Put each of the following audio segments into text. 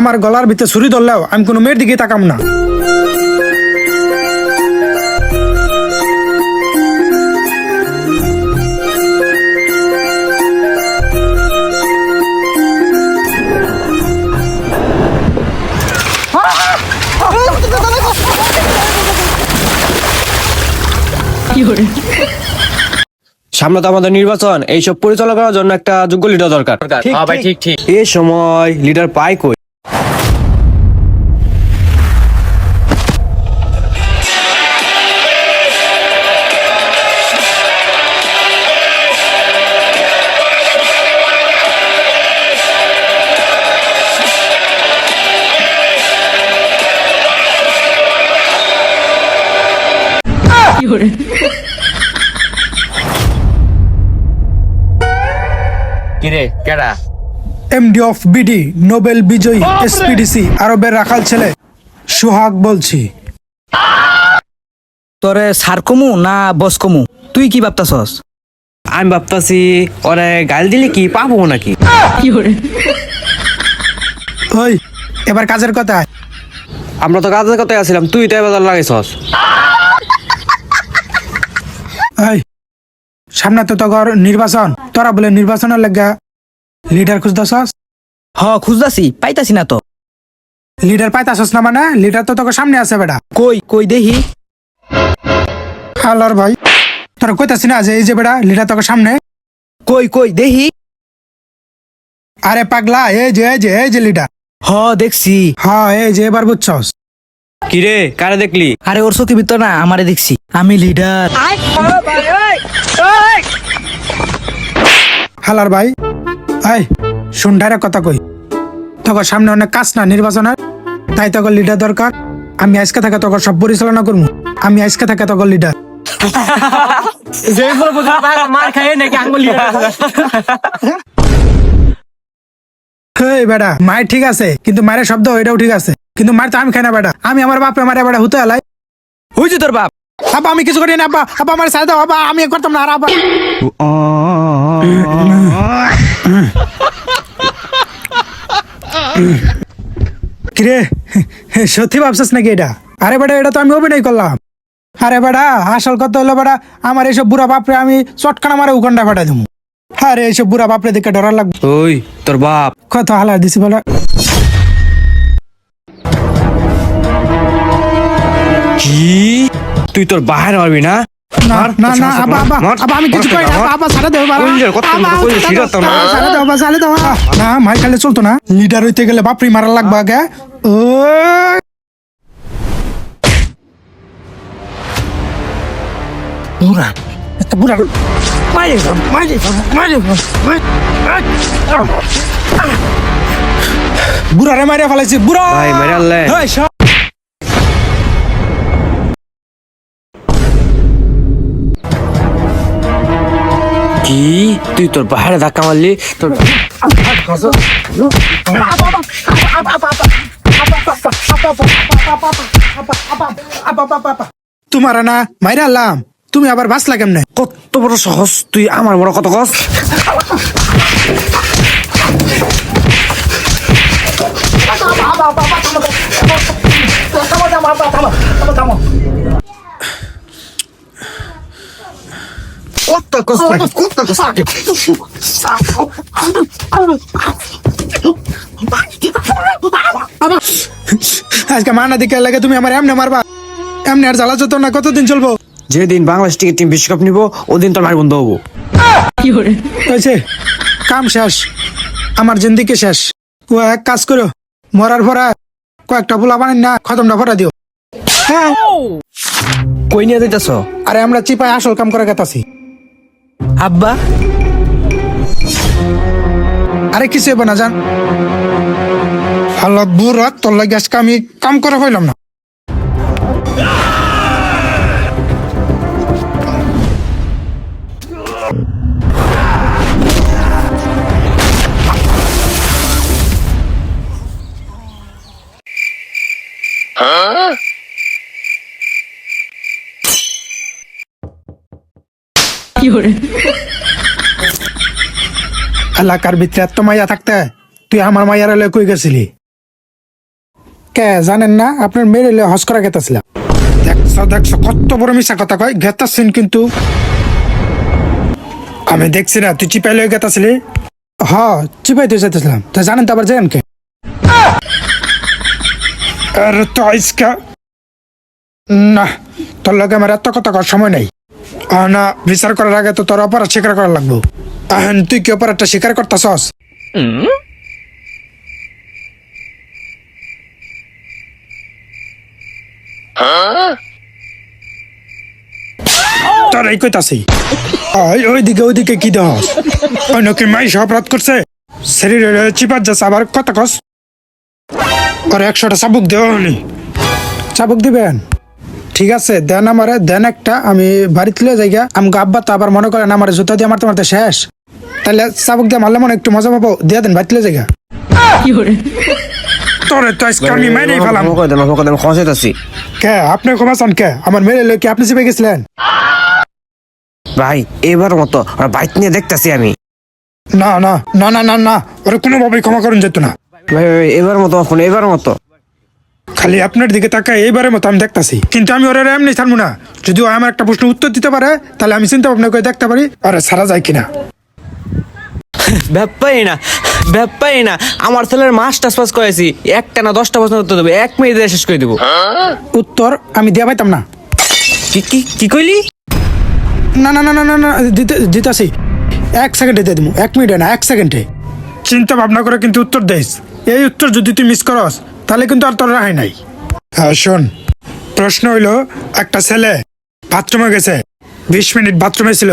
আমার গলার ভিতরে ছুরি ধরলেও আমি কোনো মেয়ের দিকে তাকাম না। সামনে তো আমাদের নির্বাচন, এইসব পরিচালনা করার জন্য একটা যোগ্য লিডার দরকার। এই সময় লিডার পাই কই? কিরে কেডা? এমডি অফ বিডি, নোবেল বিজয়ী, এসপিডিসি আরবের রাখাল ছেলে সোহাগ বলছি। তোরে সার কমু না বস কমু, তুই কি ভাবতাছস? আমি ভাবতাছি ওরে গাল দিলে কি পাবো নাকি। ওই এবার কাজের কথা। আমরা তো কাজের কথাই আছিলাম, তুই তো এবার লাগাইছস। এই সামনে তো তোর নির্বাচন, তোরা বলে নির্বাচনের লাগা লিডার খুঁজতেছস? হ খুঁজতাছি, পাইতাছি না তো। লিডার পাইতাছস না মানে? লিডার তো তোকে সামনে আছে বেটা। কই কই দেখি। হালার ভাই, তোরা কইতাছি না যে এই যে বেটা লিডার তোকে সামনে। কই কই দেখি। আরে পাগলা, এই যে লিডার। হ দেখছি। হ্যাঁ এই যে এবার বুঝছস। কিরে কারে দেখলি? আরে ওর চোখের ভিতর না আমারে দেখছি, আমি লিডার। হালার ভাই, এই শুন ডাইরেক্ট কথা কই, তোকে সামনে অনেক কাজ না নির্বাচনের, তাই তোকে লিডার দরকার। আমি আজকে থেকে তোকে সব পরিচালনা করবো, আমি আজকে থেকে তোকে লিডার। এই বেটা মায়ের ঠিক আছে, কিন্তু মায়ের শব্দ এটাও ঠিক আছে, কিন্তু মায়ের তো আমি খাই না বেটা। আমি আমার বাপরে মারে বেটা হুতে আলাই। হইছে তোর বাপ। আব্বা আমি কিছু করি না, আব্বা আব্বা আমার সাথে দাও, আব্বা আমি করতাম না। আর আব্বা কিরে সত্যি ভাবছিস নাকি এটা? আরে বেটা এটা তো আমি অভিনয় করলাম। আরে বেটা আসল কথা হলো বেটা, আমার এইসব বুড়া বাপরে আমি চটকানা মারে উকন্ডা ফাটাই দেবো। আরে এইসব বুড়া বাপরে দেখে ডরার লাগবে। ওই তোর বাপ কত হালা দিছি বেটা। কি? তুই তোর বাহির মারবি না? না না না আব্বা আব্বা আব্বা আমি কিছু করি না, আব্বা আব্বা ছাড়া দেও বাবা। ছাড়া দাও না, মাই খালে চলতো না। লিডার হইতে গেলে বাপরি মারা লাগবে আগে। ও বুড়া, একটা বুড়া বুড়ারে মারিয়া ফেলাইছি বুড়া। ভাই মেরে আল্লাহ। এই সব কি তুই তোর বাহিরে ধাক্কা মারলি? তোর তোমার না মাইরা আল্লাম, তুমি আবার বাঁচলা কেমনে? কত বড় সহজ, তুই আমার বড় কত কস। আজকে মানা দিকে লাগে তুমি আমার এমনে মারবা? এমনি আর জ্বালা যত না কতদিন চলবো? যেদিন বাংলাদেশ টিম বিশ্বকাপ নিব ওদিন তোর মায়ের বন্ধ হবো। হয়েছে, কাম শেষ, আমার জিন্দিকে শেষ। ও এক কাজ করো, মরার পরে কয়েকটা পোলা বানাই না খতমটা ভরা দিও। হ্যাঁ কই নিয়ে যাইতাছ? আরে আমরা চিপায় আসল কাম করে গেতাছি। আব্বা আরে কিছু হবে না, জান। হাল্লা বুড়া, তোর লাগে আজকে আমি কাম করে হইলাম না। এলাকার ভিতরে এত মাইয়া থাকতে তুই আমার মাইয়ার লয়ে কই গেছিলি? কে জানেন না আপনার মেরে হস করা গেতাছিলাম। দেখছো দেখছো কত বড় মিশা কথা কয়, গেতাছেন কিন্তু আমি দেখছি না তুই চিপাই লয়ে গেতাছিলি। হ চিপাইতে যেতেছিলাম, তা জানেন তো আবার যান কে? আরে তো আইসকা না, তোর লগে আমার এত কথা করার সময় নাই। না বিচার করার আগে তো তোর অপরাধ স্বীকার করা লাগবো। আহেন তুই কি অপরাধটা স্বীকার করতেছস? তোর এই কইতাছি ওইদিকে কি দেহস? অন্য কি মাইশ অপরাধ করছে? শরীরে চিপাত যাচ্ছে আবার কথা কস। আর 100টা চাবুক দেওয়া চাবুক দিবেন? ঠিক আছে দেন, আমারে দেন একটা, আমি বাড়িতে লয়ে যাইগা। আমাকে আব্বা তো আবার মনে করেন আমার জুতা দিয়ে মারতে মারতে শেষ, তাহলে চাবুক দিয়ে মারলে মনে একটু মজা পাবো। দিয়ে দেন বাড়িতে লয়ে যাইগা। তোরে তো আজকে আমি মেরেই ফেলাম। খসাইতাছি কে আপনি ক্ষমা চান কে? আমার মেরে লয়ে কি আপনি চেপে গেছিলেন? ভাই, এবার মতো বাইক নিয়ে দেখতাছি আমি। না না না না না না, ওরা কোনোভাবেই ক্ষমা করুন যেত না। ভাই এবার মতো, এখন এবার মতো। খালি আপনার দিকে তাকায় এইবারের মতো আমি দেখতাছি, কিন্তু আমি ওরা এমনি ছাড়বো না। যদি ও আমার একটা প্রশ্ন উত্তর দিতে পারে তাহলে আমি চিন্তা ভাবনা করে দেখতে পারি আরে সারা যায় কিনা। ব্যাপাই না আমার ছেলের মাস্টার্স পাস করেছি, একটা না 10টা প্রশ্ন উত্তর দেবো, 1 মিনিটে শেষ করে দেবো। উত্তর আমি দিয়া পাইতাম না। কি কইলি? না না না না না না, দিতাছি 1 সেকেন্ডে দিয়ে দেবো, 1 মিনিটে না 1 সেকেন্ডে। চিন্তা ভাবনা করে কিন্তু উত্তর দেস। এই উত্তর যদি তুই মিস করস তাহলে কিন্তু আর তোর রাহাই নাই। হ্যাঁ শোন, প্রশ্ন হইলো একটা ছেলে বাথরুমে গেছে, 20 মিনিট বাথরুমে ছিল,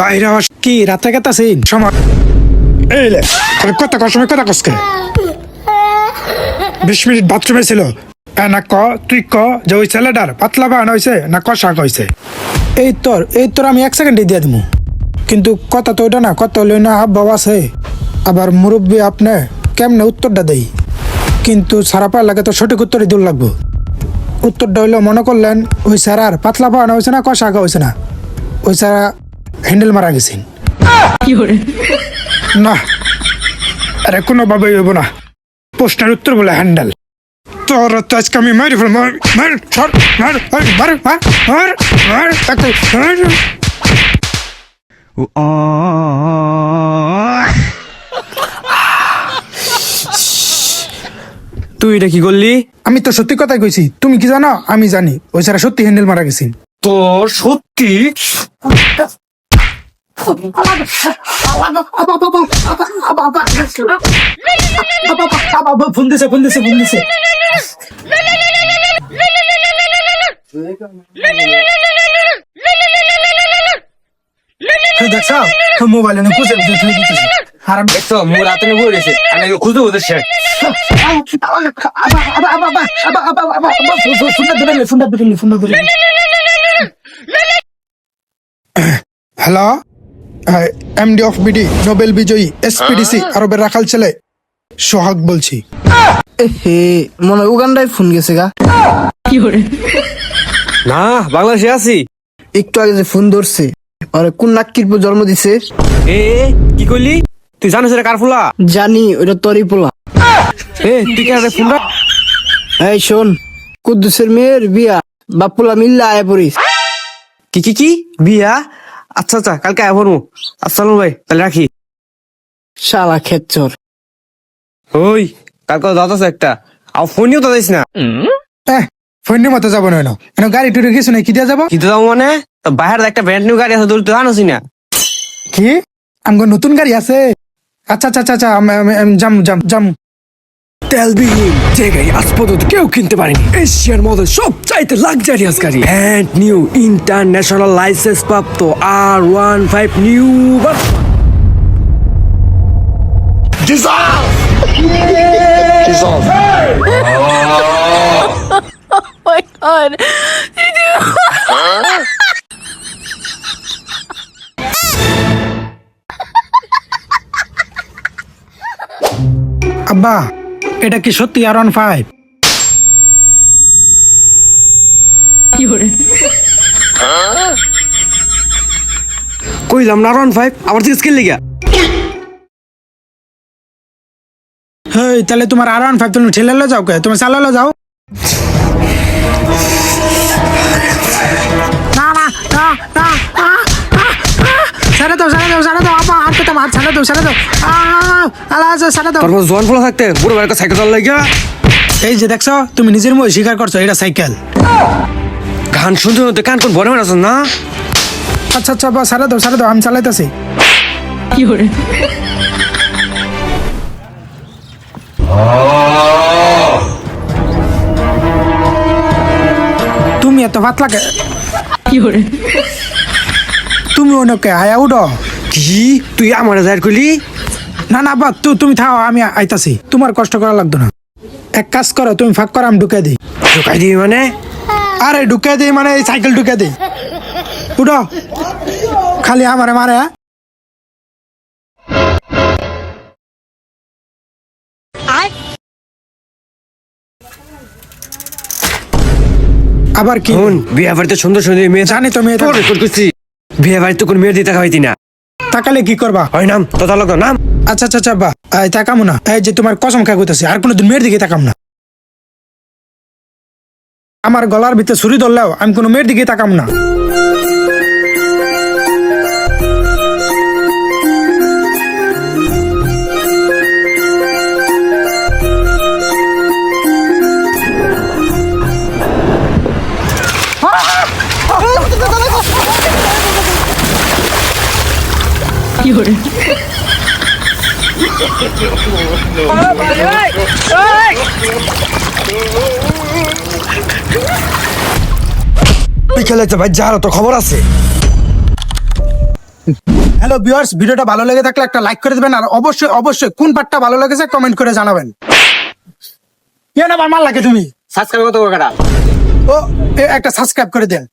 বাইরে হওয়া কি রাতে গেতাছি সময় এই লে কথা কর সময় কথা কসকে 20 মিনিট বাথরুমে ছিল। না ক তুই ক যে ওই ছেলেটার পাতলা বান হয়েছে না কষা হয়েছে? এই তোর আমি 1 সেকেন্ডে দিয়ে দেবো, কিন্তু কথা তো ওইটা না, কথা হলো না আব্বা আছে আবার মুরব্বী আপনি কেমনে উত্তরটা দেই, কিন্তু সারা পায় লাগে তো সঠিক উত্তরই দূর লাগবো। উত্তরটা হইলো মনে করলেন ওই স্যারার পাতলা পাওয়ানো হয়েছে না কষা হয়েছে না, ওই স্যারা হ্যান্ডেল মারা গেছেন। না আরে কোনোভাবেই হইব না, প্রশ্নের উত্তর বলে হ্যান্ডেল। তোর তো আজকে আমি মারি ফেলব, তুই এটা কি করলি? আমি তো সত্যি কথাই কইছি, তুমি কি জানো? আমি জানি ওই স্যারা সত্যি হ্যান্ডেল মারা গেছেন। তোর সত্যি? ফোন দিছে দেখছো মোবাইলে খুঁজে দিতেছি। দেখছো মোর হাতে নিয়ে বই রয়েছে, আমি খুঁজতে বলতেছি। Hello, MD of BD Nobel বিজয়ী এসপিডিসি আরবের রাখাল ছেলে সোহাগ বলছি। হে মনে হয় উগান্ডায় ফোন গেছে গা। না, বাংলাদেশে আছি। একটু আগে যে ফোন ধরছে আরে কোন নাক্কির জন্ম দিছে? কি কইলি? তুই জানিস এটা কার ফুলা? জানি ওটা তরি পোলা। তুই কেন ফোন রাখ? এই শোন, কুদ্দুসের মেয়ের বিয়া, বাপুলা মিল্লা আয় পড়িস। কি বিয়া? আচ্ছা কালকে আয় পড়বো। আসসালাম ভাই, তাহলে রাখি। শালা খেচ্চর। ওই কালকে দাঁত আছে একটা, আর ফোনও তো দিস না। ফোনের মতো যাবো না, গাড়ি টুড়ি কিছু নেই, কি দিয়ে যাবো? কিন্তু যাবো মানে বাইরের একটা ব্র্যান্ড নিউ গাড়ি আছে, তুই তো জানোসই না। কি আমার নতুন গাড়ি আছে? আচ্ছা জাম তেলবিহীন যে গাড়ি আজ পর্যন্ত কেউ কিনতে পারেনি, এশিয়ার মধ্যে সবচাইতে লাক্সারিয়াস গাড়ি, ব্র্যান্ড নিউ ইন্টারন্যাশনাল লাইসেন্স প্রাপ্ত R15 নিউ আব্বা এটা কি সত্যি R15? কইলাম না R15, আবার তুই স্কিল লিগা। হেই তাহলে তোমার R15 তুমি ঠেলে লো যাও কে, তুমি চালালো যাও। না না না না ছেড়ে দাও ছেড়ে দাও ছেড়ে দাও, আপা হাত পেতে হাত ছেড়ে দাও ছেড়ে দাও, আল্লাহ ছেড়ে দাও। তারপর জোয়ান ফলা থাকতে বুড়ো ভাইয়ের সাইকেল চালা লাগিয়া এই যে দেখছো তুমি নিজের মুখে স্বীকার করছো এটা সাইকেল। গান শুনতে শুনতে কান কোন ভরে মারাছ না? আচ্ছা আচ্ছা বা ছেড়ে দাও আমি চালাইতেছি। তুমি এত ভাত লাগে তুমি অনেকে আয়া উঠো। কি তুই আমার যাই করলি? না না বা তুমি থাও আমি আইতাছি, তোমার কষ্ট করা লাগতো না। এক কাজ করো তুমি ফাঁক করো আমি ঢুকে দিই। ঢুকাই দিবি মানে? আরে ঢুকে দিই মানে এই সাইকেল ঢুকে দিই, উঠো খালি আমারে মারে। আবার কি শুন, বিয়ে বাড়িতে সুন্দর সুন্দর মেয়ে জানি তো মেয়ে তোর রেকর্ড করছি। বিয়ে বাড়িতে কোন মেয়ে দিতে খাওয়াইতি না। তাকালে কি করবা? হয় নাম তো তাহলে তো নাম। আচ্ছা আচ্ছা আচ্ছা বা এই তাকামো না, এই যে তোমার কসম খা কইতাছি আর কোনোদিন মেয়ের দিকে তাকাম না। আমার গলার ভিতরে ছুরি ধরলেও আমি কোনো মেয়ের দিকে তাকাম না। বিকেলে তো ভাই যার তো খবর আছে। হ্যালো ভিউয়ার্স, ভিডিওটা ভালো লেগে থাকলে একটা লাইক করে দেবেন আর অবশ্যই অবশ্যই কোন পার্টটা ভালো লেগেছে কমেন্ট করে জানাবেন। কেন আবার মাল লাগে তুমি? সাবস্ক্রাইব করতে হবে। ও একটা সাবস্ক্রাইব করে দেন।